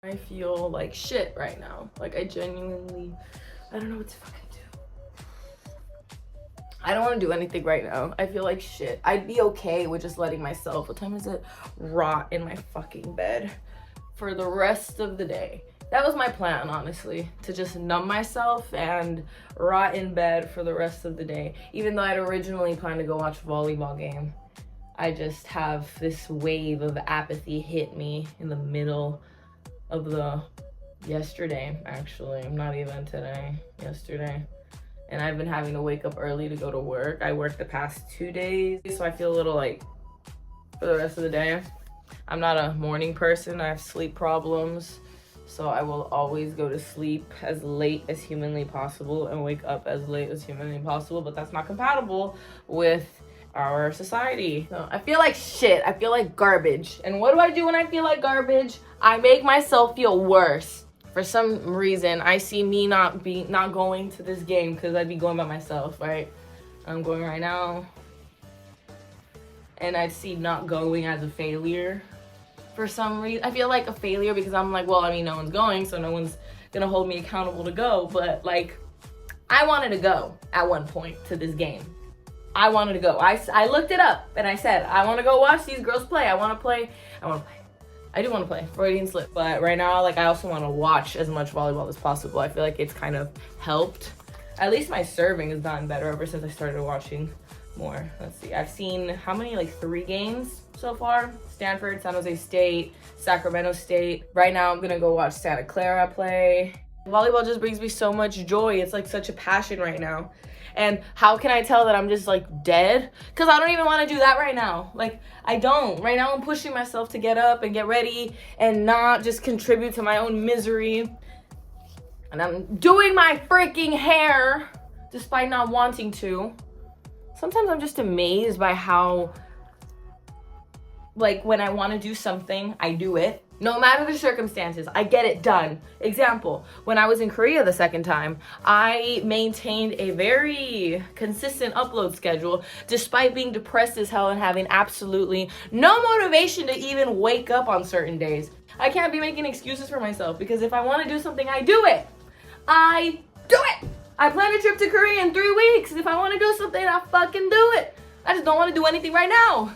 I feel like shit right now. Like I genuinely, I don't know what to fucking do. I don't want to do anything right now. I feel like shit. I'd be okay with just letting myself, what time is it? Rot in my fucking bed for the rest of the day. That was my plan, honestly, to just numb myself and rot in bed for the rest of the day. Even though I'd originally planned to go watch a volleyball game. I just have this wave of apathy hit me in the middle of the yesterday, actually. Not even today, yesterday. And I've been having to wake up early to go to work. I worked the past 2 days, so I feel a little like for the rest of the day. I'm not a morning person. I have sleep problems. So I will always go to sleep as late as humanly possible and wake up as late as humanly possible, but that's not compatible with our society. So I feel like shit. I feel like garbage. And what do I do when I feel like garbage? I make myself feel worse. For some reason, I see me not going to this game because I'd be going by myself, right? I'm going right now. And I'd see not going as a failure. For some reason, I feel like a failure because I'm like, well, I mean, no one's going, so no one's gonna hold me accountable to go. But like, I wanted to go at one point to this game. I wanted to go. I looked it up and I said, I want to go watch these girls play. I want to play. I do want to play Freudian slip. But right now, like, I also want to watch as much volleyball as possible. I feel like it's kind of helped. At least my serving has gotten better ever since I started watching more. Let's see. I've seen how many? Like 3 games so far. Stanford, San Jose State, Sacramento State. Right now, I'm going to go watch Santa Clara play. Volleyball just brings me so much joy. It's like such a passion right now. And how can I tell that I'm just like dead? Because I don't even want to do that right now. Like, I don't. Right now I'm pushing myself to get up and get ready and not just contribute to my own misery. And I'm doing my freaking hair despite not wanting to. Sometimes I'm just amazed by how, like, when I want to do something, I do it. No matter the circumstances, I get it done. Example, when I was in Korea the second time, I maintained a very consistent upload schedule despite being depressed as hell and having absolutely no motivation to even wake up on certain days. I can't be making excuses for myself because if I want to do something, I do it. I do it. I plan a trip to Korea in 3 weeks. If I want to do something, I fucking do it. I just don't want to do anything right now.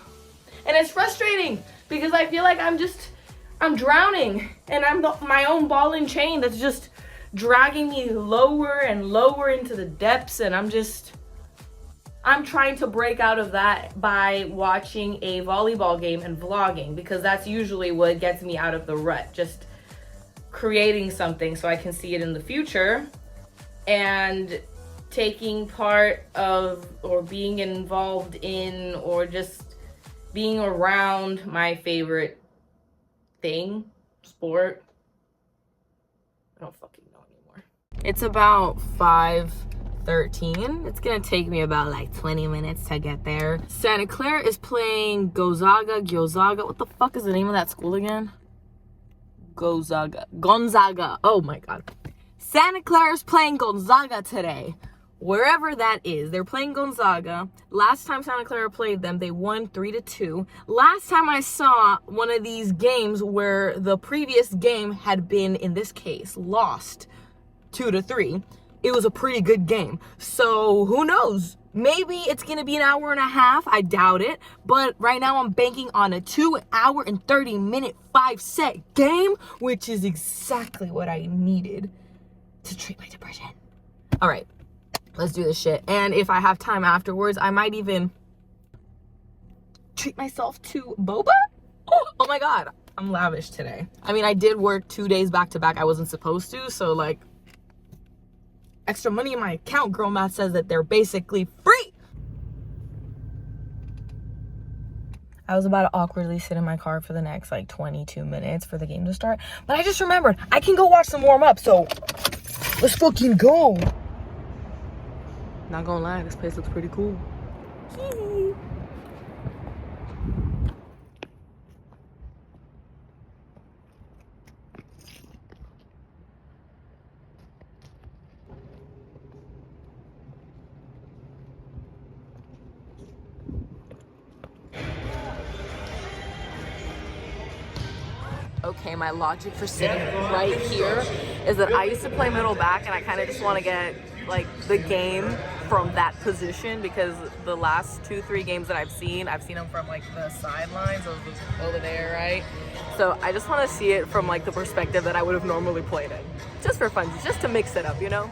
And it's frustrating because I feel like I'm drowning and I'm my own ball and chain that's just dragging me lower and lower into the depths. And I'm trying to break out of that by watching a volleyball game and vlogging because that's usually what gets me out of the rut. Just creating something so I can see it in the future and taking part of or being involved in or just being around my favorite thing, sport. I don't fucking know anymore. It's about 5:13. It's gonna take me about like 20 minutes to get there. Santa Clara is playing Gonzaga. What the fuck is the name of that school again? Gonzaga. Oh my god. Santa Clara's playing Gonzaga today. Wherever that is, they're playing Gonzaga. Last time Santa Clara played them, they won 3-2. Last time I saw one of these games where the previous game had been, in this case, lost 2-3, it was a pretty good game. So who knows? Maybe it's gonna be an hour and a half. I doubt it. But right now I'm banking on a 2 hour and 30 minute 5-set game, which is exactly what I needed to treat my depression. All right. Let's do this shit. And if I have time afterwards, I might even treat myself to boba. Oh my god, I'm lavish today. I mean, I did work 2 days back to back. I wasn't supposed to, so like extra money in my account. Girl math says that they're basically free. I was about to awkwardly sit in my car for the next like 22 minutes for the game to start, but I just remembered I can go watch some warm up, so let's fucking go. Not gonna lie, this place looks pretty cool. okay, my logic for sitting right here is that I used to play middle back, and I kind of just want to get like the game from that position, because the last 2-3 games that I've seen them from like the sidelines over there, right? So I just want to see it from like the perspective that I would have normally played in, just for fun, just to mix it up, you know?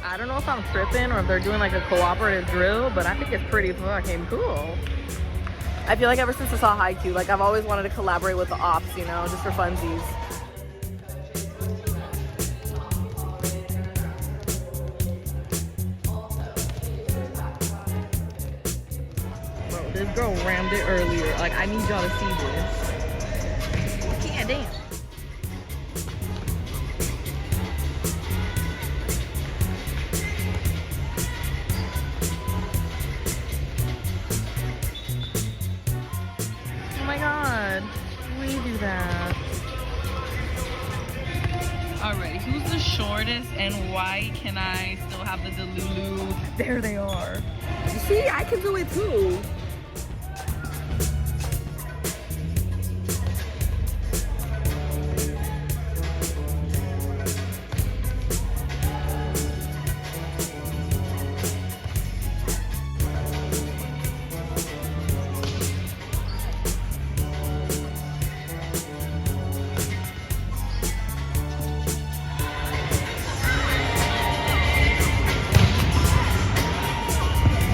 I don't know if I'm tripping or if they're doing like a cooperative drill, but I think it's pretty fucking cool. I feel like ever since I saw Haikyuu, like I've always wanted to collaborate with the ops, you know, just for funsies. Bro, this girl rammed it earlier. Like, I need y'all to see this. Yeah, damn. Alright, who's the shortest and why can I still have the Delulu? There they are. You see, I can do it too.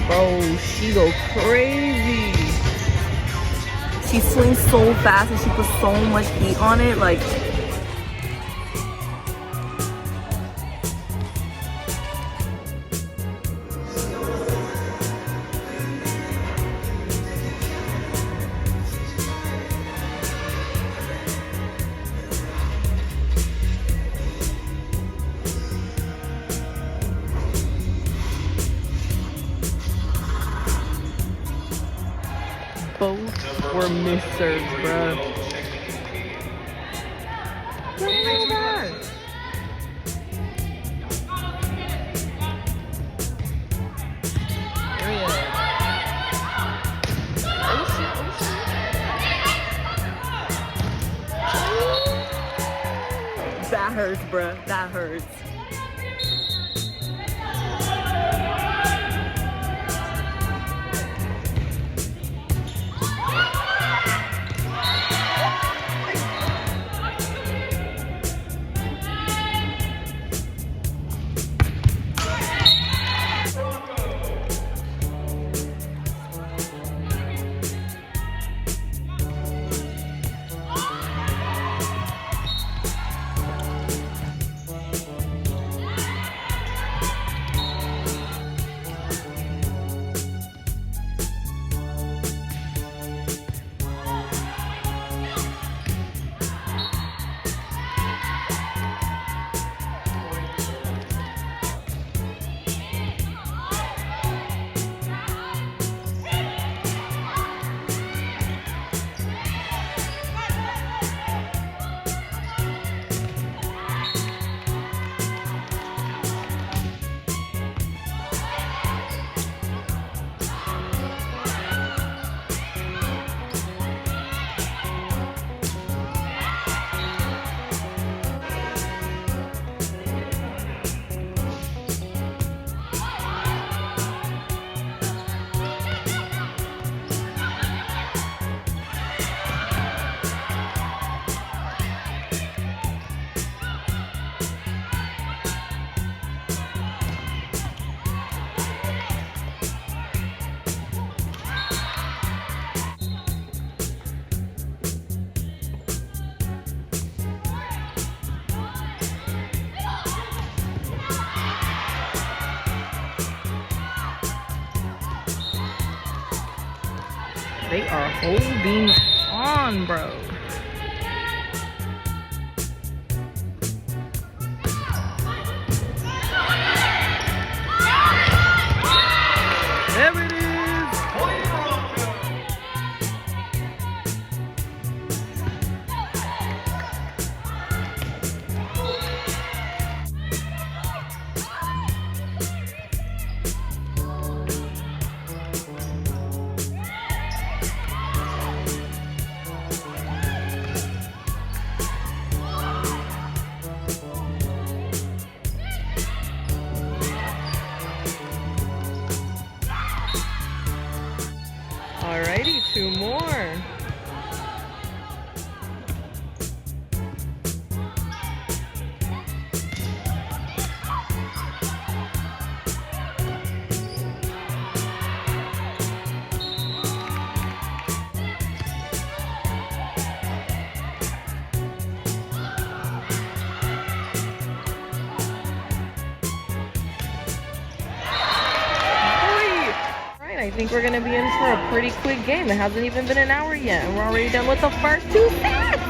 Bro, she go crazy. She swings so fast and she puts so much heat on it, like. Both were misserved, bro. Oh my God. There he is. Oh shit, oh shit. That hurts, bro. That hurts. They are holding on, bro. There it is. I think we're gonna be in for a pretty quick game. It hasn't even been an hour yet, and we're already done with the first 2 sets.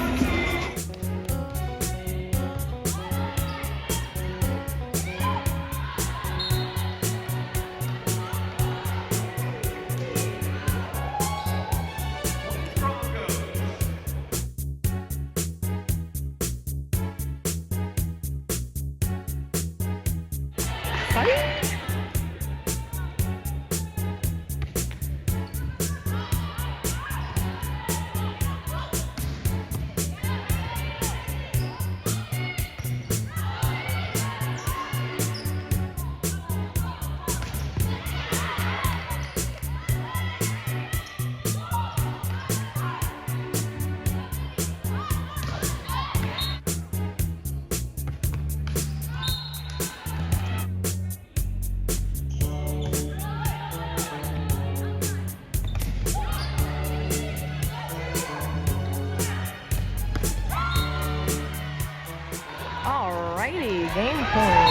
Alrighty, game point.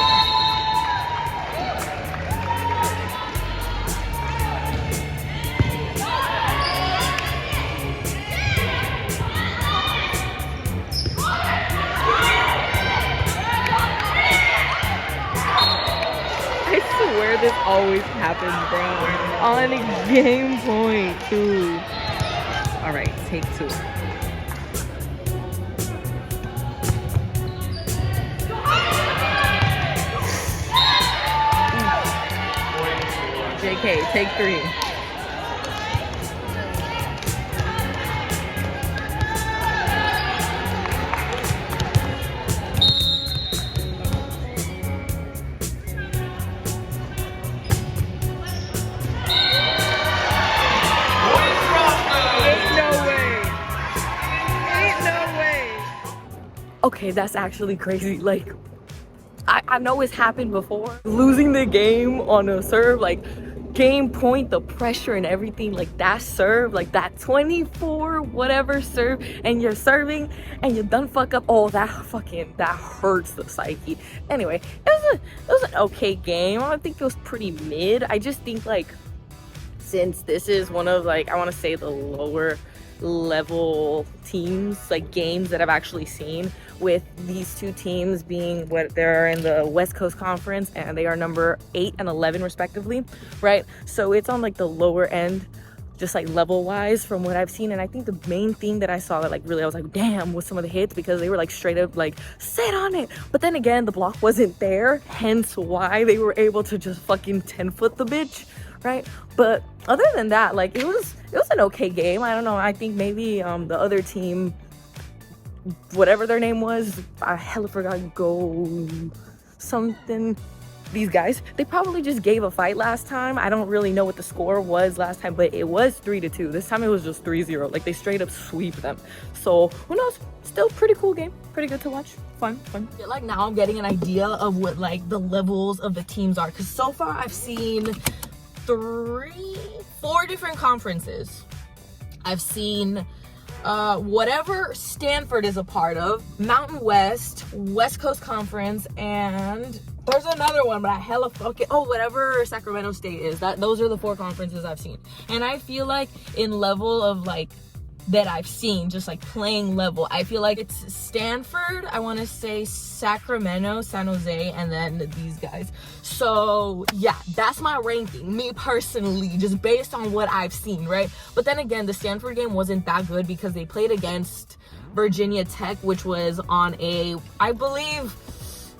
I swear this always happens, bro. On a game point, too. Alright, take 2. JK, take 3. Okay, that's actually crazy. Like, I know it's happened before. Losing the game on a serve, like game point, the pressure and everything, like that serve, like that 24 whatever serve, and you're serving and you done fuck up. Oh, that hurts the psyche. Anyway, it was an okay game. I don't think it was pretty mid. I just think, like, since this is one of, like, I want to say the lower level teams, like games that I've actually seen, with these 2 teams being what they're in the West Coast Conference, and they are number 8 and 11 respectively, right? So it's on like the lower end, just like level wise from what I've seen. And I think the main thing that I saw that like really I was like, damn, with some of the hits, because they were like straight up like sit on it, but then again the block wasn't there, hence why they were able to just fucking 10-foot the bitch, right? But other than that, like it was an okay game. I don't know, I think maybe the other team, whatever their name was, I hella forgot, go something, these guys, they probably just gave a fight last time. I don't really know what the score was last time, but it was 3-2. This time it was just 3-0. Like they straight up sweep them. So who knows? Still pretty cool game, pretty good to watch, fun. I feel like now I'm getting an idea of what like the levels of the teams are, because so far I've seen 4 different conferences. I've seen whatever Stanford is a part of, Mountain West, West Coast Conference, and there's another one, but I hella fucking, whatever Sacramento State is. Those are the 4 conferences I've seen. And I feel like in level of like that I've seen, just like playing level, I feel like it's Stanford, I want to say Sacramento, San Jose, and then these guys. So yeah, that's my ranking, me personally, just based on what I've seen, right? But then again, the Stanford game wasn't that good because they played against Virginia Tech, which was on a, I believe,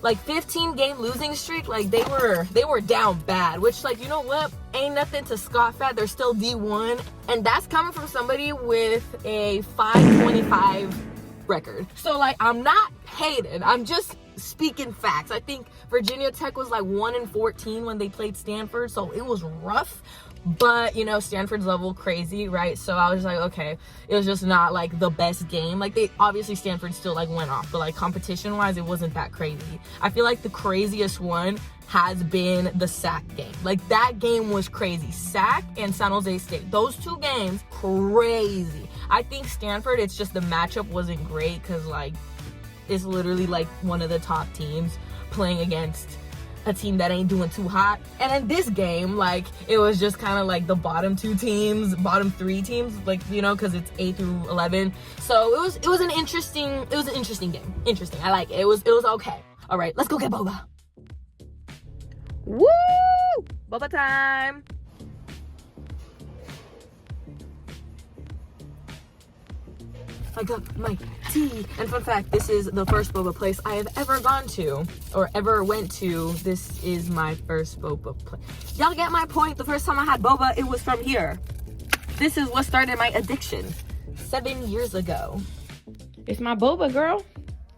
like 15-game losing streak. Like they were down bad, which, like, you know what, ain't nothing to scoff at. They're still D1, and that's coming from somebody with a 525 record. So like, I'm not hating, I'm just speaking facts. I think Virginia Tech was like 1-14 when they played Stanford, so it was rough. But you know, Stanford's level crazy, right? So I was like, okay, it was just not like the best game. Like they obviously, Stanford still like went off, but like competition wise it wasn't that crazy. I feel like the craziest one has been the SAC game. Like that game was crazy. SAC and San Jose State, those 2 games, crazy. I think Stanford, it's just the matchup wasn't great because like it's literally like one of the top teams playing against a team that ain't doing too hot. And in this game, like, it was just kind of like the bottom 3 teams, like, you know, because it's 8 through 11. So it was an interesting game. Interesting. I like it. It was okay. All right, let's go get boba. Woo! Boba time. I got my tea. And fun fact, this is the first boba place I have ever gone to or ever went to. This is my first boba place. Y'all get my point? The first time I had boba, it was from here. This is what started my addiction 7 years ago. It's my boba, girl.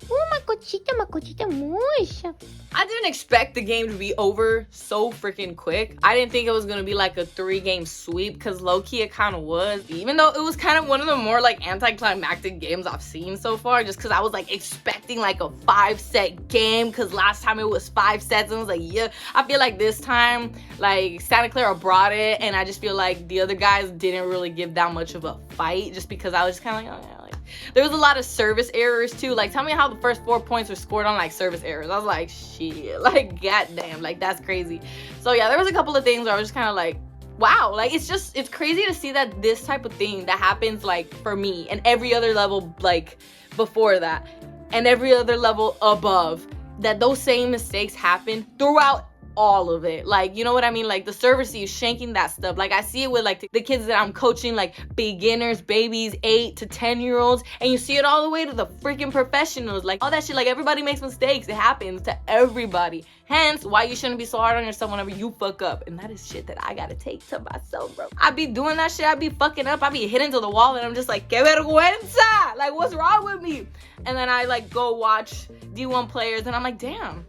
Oh, my cochita mocha. I didn't expect the game to be over so freaking quick. I didn't think it was gonna be like a 3-game sweep, because low-key it kind of was. Even though it was kind of one of the more like anticlimactic games I've seen so far, just because I was like expecting like a 5-set game, because last time it was 5 sets and I was like, yeah. I feel like this time like Santa Clara brought it, and I just feel like the other guys didn't really give that much of a fight, just because I was kind of like, oh yeah, like there was a lot of service errors too. Like, tell me how the first 4 points were scored on like service errors. I was like, shit, like goddamn, like that's crazy. So yeah, there was a couple of things where I was just kind of like, wow, like it's crazy to see that this type of thing that happens like for me and every other level like before that and every other level above, that those same mistakes happen throughout all of it. Like, you know what I mean? Like the service is shanking that stuff. Like I see it with like the kids that I'm coaching, like beginners, babies, 8 to 10-year-olds, and you see it all the way to the freaking professionals. Like all that shit, like everybody makes mistakes. It happens to everybody. Hence why you shouldn't be so hard on yourself whenever you fuck up. And that is shit that I gotta take to myself, bro. I be doing that shit, I be fucking up, I be hitting to the wall, and I'm just like, que vergüenza, like what's wrong with me? And then I like go watch D1 players and I'm like, damn.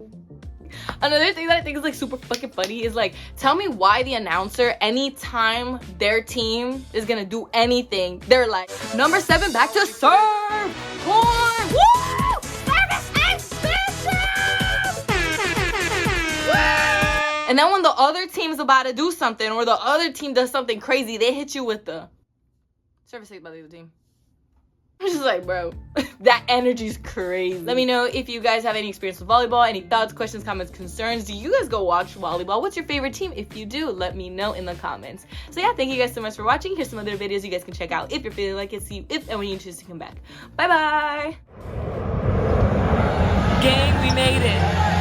Another thing that I think is like super fucking funny is like, tell me why the announcer, anytime their team is gonna do anything, they're like, number 7 back to serve, corn, woo, service extension, woo! And then when the other team's about to do something or the other team does something crazy, they hit you with the service saved by the other team. I'm just like, bro, that energy's crazy. Let me know if you guys have any experience with volleyball, any thoughts, questions, comments, concerns. Do you guys go watch volleyball? What's your favorite team? If you do, let me know in the comments. So yeah, thank you guys so much for watching. Here's some other videos you guys can check out if you're feeling like it. See you if and when you choose to come back. Bye bye. Gang, we made it.